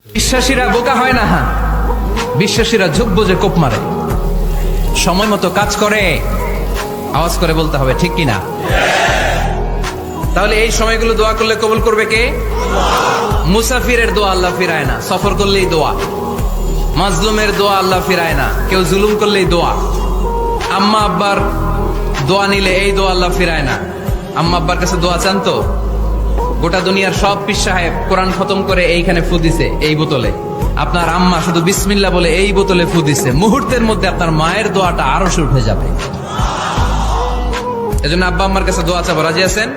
বিশ্বাসীরা বোকা হয় না, হ্যাঁ বিশ্বাসীরা ঝুঁক বুঝে কোপ মারে, সময় মতো কাজ করে। আওয়াজ করে বলতে হবে ঠিক কিনা? তাহলে এই সময়গুলো দোয়া করলে কবুল করবে কে? মুসাফিরের দোয়া আল্লাহ ফিরায় না, সফর করলেই দোয়া। মাজলুমের দোয়া আল্লাহ ফিরায় না, কেউ জুলুম করলেই দোয়া। আম্মা আব্বার দোয়া নিলে এই দোয়া আল্লাহ ফিরায় না। আম্মা আব্বার কাছে দোয়া চান তো? গোটা দুনিয়ার সব পীর সাহেব কোরআন খতম করে এইখানে ফু দিছে এই বোতলে, আপনার আম্মা শুধু বিসমিল্লাহ বলে এই বোতলে ফু দিছে, মুহূর্তের মধ্যে আপনার মায়ের দোয়াটা আরো উঠে যাবে। এজন্য আব্বা আম্মার কাছে দোয়া চাবো, রাজি আছেন?